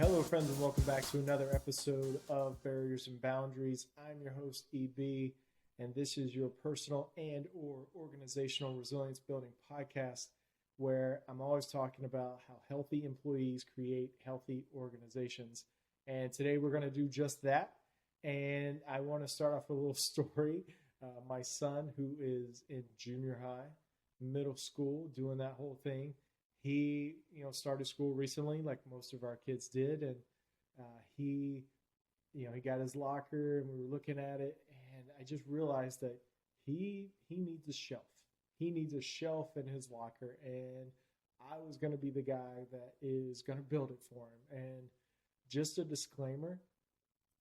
Hello, friends, and welcome back to another episode of Barriers and Boundaries. I'm your host, EB, and this is your personal and or organizational resilience building podcast, where I'm always talking about how healthy employees create healthy organizations. And today we're going to do just that. And I want to start off with a little story. My son, who is in junior high, middle school, doing that whole thing, he started school recently, like most of our kids did, and he he got his locker, and we were looking at it, and I just realized that he needs a shelf. He needs a shelf in his locker, and I was going to be the guy that is going to build it for him. And just a disclaimer,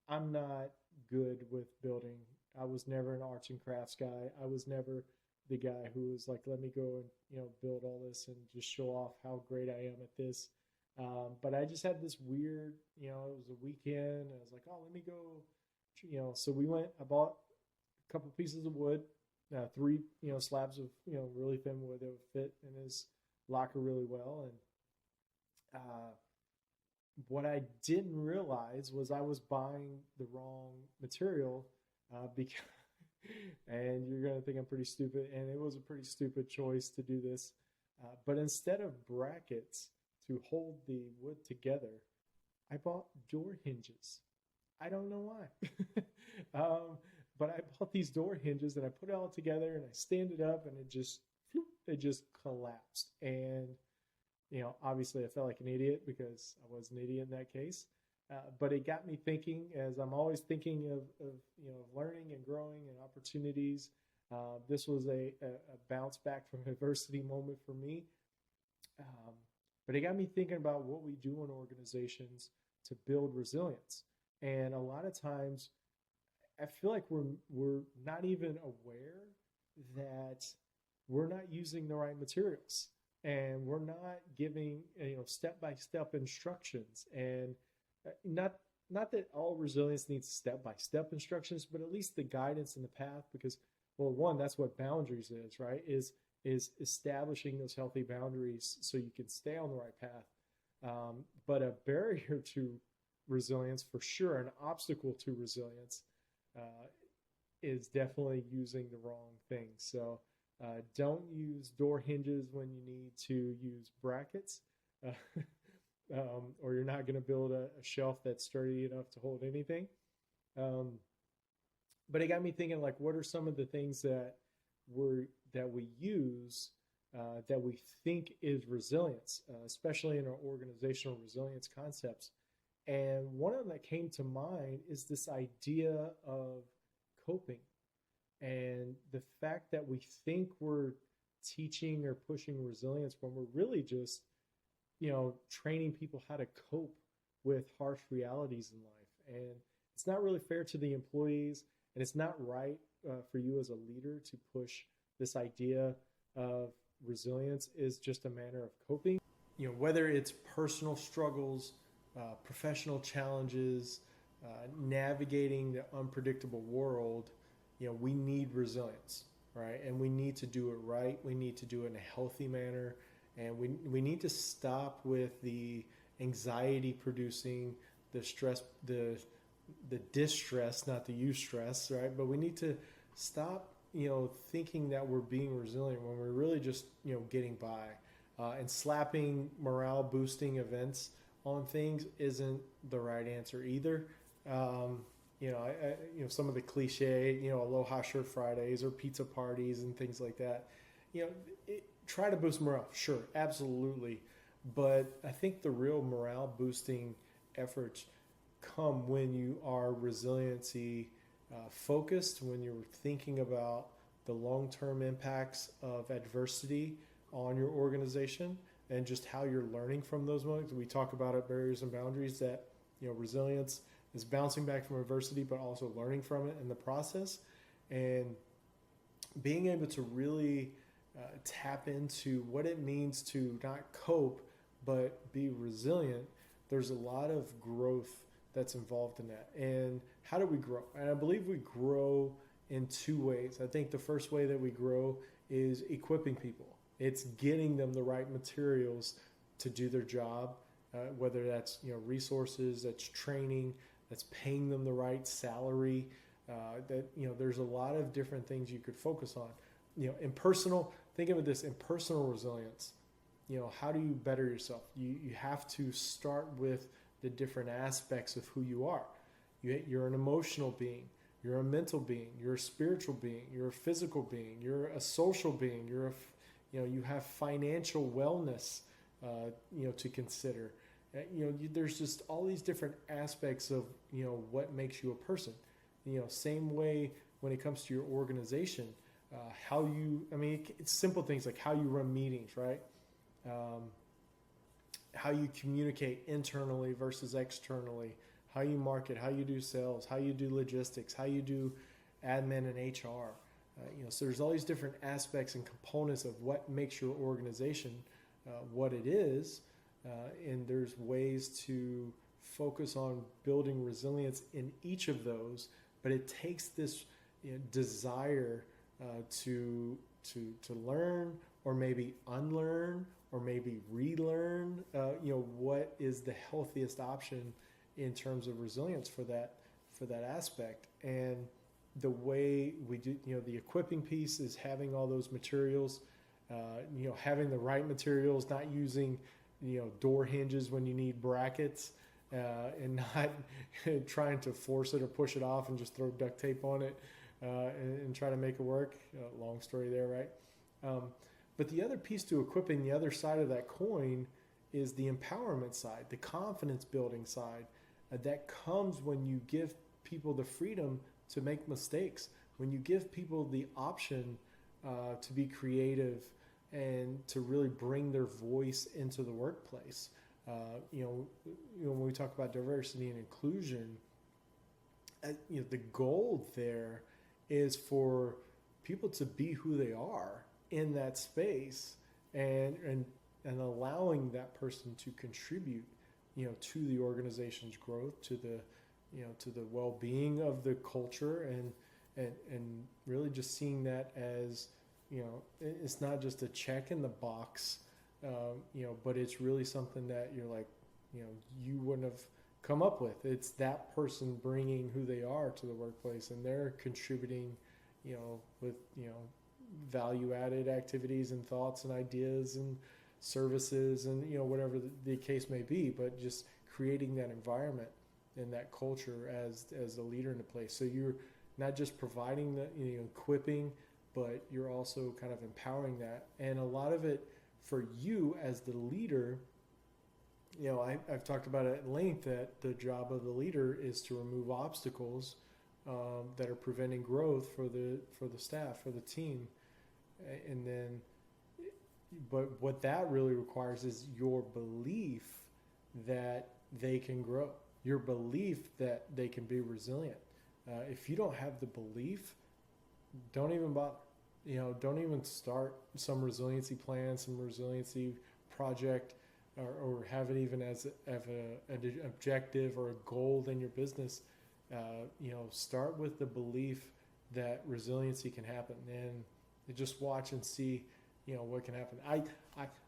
I'm not good with building. I was never an arts and crafts guy. I was never the guy who was like, let me go and build all this and just show off how great I am at this. But I just had this weird, it was a weekend. I was like, oh, let me go, so we went. I bought a couple pieces of wood, three slabs of really thin wood that would fit in his locker really well. And what I didn't realize was I was buying the wrong material because. And you're going to think I'm pretty stupid. And it was a pretty stupid choice to do this. But instead of brackets to hold the wood together, I bought door hinges. I don't know why. But I bought these door hinges and I put it all together and I stand it up and it just collapsed. And, obviously I felt like an idiot because I was an idiot in that case. But it got me thinking, as I'm always thinking of learning and growing and opportunities. This was a bounce back from adversity moment for me. But it got me thinking about what we do in organizations to build resilience. And a lot of times, I feel like we're not even aware that we're not using the right materials, and we're not giving step-by-step instructions. And not that all resilience needs step-by-step instructions, but at least the guidance and the path, because, well, one, that's what boundaries is, right? Is establishing those healthy boundaries so you can stay on the right path. But a barrier to resilience, for sure, an obstacle to resilience, is definitely using the wrong thing. So don't use door hinges when you need to use brackets. Or you're not going to build a shelf that's sturdy enough to hold anything. But it got me thinking, like, what are some of the things that we use that we think is resilience, especially in our organizational resilience concepts. And one of them that came to mind is this idea of coping, and the fact that we think we're teaching or pushing resilience when we're really just training people how to cope with harsh realities in life. And it's not really fair to the employees, and it's not right for you as a leader to push this idea of resilience is just a manner of coping. Whether it's personal struggles, professional challenges, navigating the unpredictable world, we need resilience, right? And we need to do it right. We need to do it in a healthy manner. And we need to stop with the anxiety producing, the stress, the distress, not the eustress, right? But we need to stop, thinking that we're being resilient when we're really just, getting by. And slapping morale boosting events on things isn't the right answer either. Some of the cliche, Aloha Shirt Fridays or pizza parties and things like that. Try to boost morale, sure, absolutely. But I think the real morale boosting efforts come when you are resiliency focused, when you're thinking about the long-term impacts of adversity on your organization and just how you're learning from those moments. We talk about at Barriers and Boundaries that resilience is bouncing back from adversity, but also learning from it in the process, and being able to really tap into what it means to not cope but be resilient. There's a lot of growth that's involved in that. And how do we grow? And I believe we grow in two ways. I think the first way that we grow is equipping people. It's getting them the right materials to do their job whether that's resources, that's training, that's paying them the right salary. There's a lot of different things you could focus on. In personal, think of it this, in personal resilience, how do you better yourself? You have to start with the different aspects of who you are. You're an emotional being. You're a mental being. You're a spiritual being. You're a physical being. You're a social being. You have financial wellness, to consider. There's just all these different aspects of, what makes you a person. Same way when it comes to your organization, it's simple things like how you run meetings, right? How you communicate internally versus externally, how you market, how you do sales, how you do logistics, how you do admin and HR. So there's all these different aspects and components of what makes your organization what it is, and there's ways to focus on building resilience in each of those. But it takes this desire to learn, or maybe unlearn, or maybe relearn. What is the healthiest option in terms of resilience for that aspect. And the way we do, the equipping piece is having all those materials, having the right materials, not using, door hinges when you need brackets, and not trying to force it or push it off and just throw duct tape on it and try to make it work. Long story there, right? But the other piece to equipping, the other side of that coin, is the empowerment side, the confidence building side. That comes when you give people the freedom to make mistakes, when you give people the option to be creative and to really bring their voice into the workplace. When we talk about diversity and inclusion, the goal there is for people to be who they are in that space, and allowing that person to contribute, to the organization's growth, to the well-being of the culture, and really just seeing that as, it's not just a check in the box, but it's really something that you're like, you wouldn't have come up with. It's that person bringing who they are to the workplace, and they're contributing, with, value-added activities and thoughts and ideas and services and, whatever the case may be, but just creating that environment and that culture as a leader in the place. So you're not just providing the, equipping, but you're also kind of empowering that. And a lot of it for you as the leader, I've talked about it at length, that the job of the leader is to remove obstacles that are preventing growth for the staff, for the team. And then, but what that really requires is your belief that they can grow, your belief that they can be resilient. If you don't have the belief, don't even bother. Don't even start some resiliency plan, some resiliency project, or have it even as an objective or a goal in your business. Start with the belief that resiliency can happen, and just watch and see, what can happen.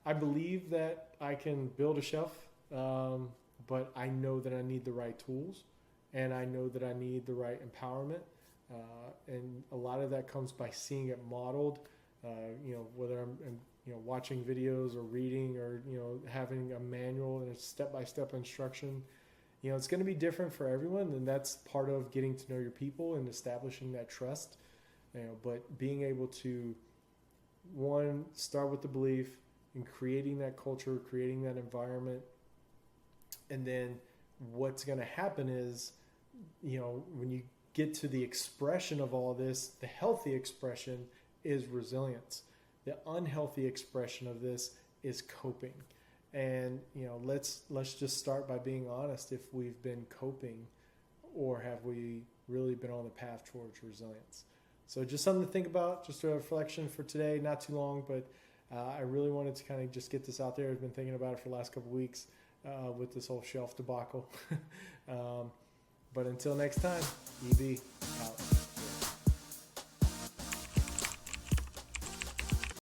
I believe that I can build a shelf, but I know that I need the right tools, and I know that I need the right empowerment. And a lot of that comes by seeing it modeled, whether I'm watching videos or reading, or, having a manual and a step-by-step instruction. It's going to be different for everyone, and that's part of getting to know your people and establishing that trust. But being able to, one, start with the belief and creating that culture, creating that environment. And then what's going to happen is, when you get to the expression of all this, the healthy expression is resilience. The unhealthy expression of this is coping. And, let's just start by being honest if we've been coping, or have we really been on the path towards resilience. So just something to think about, just a reflection for today, not too long, but I really wanted to kind of just get this out there. I've been thinking about it for the last couple of weeks with this whole shelf debacle. But until next time, EB out.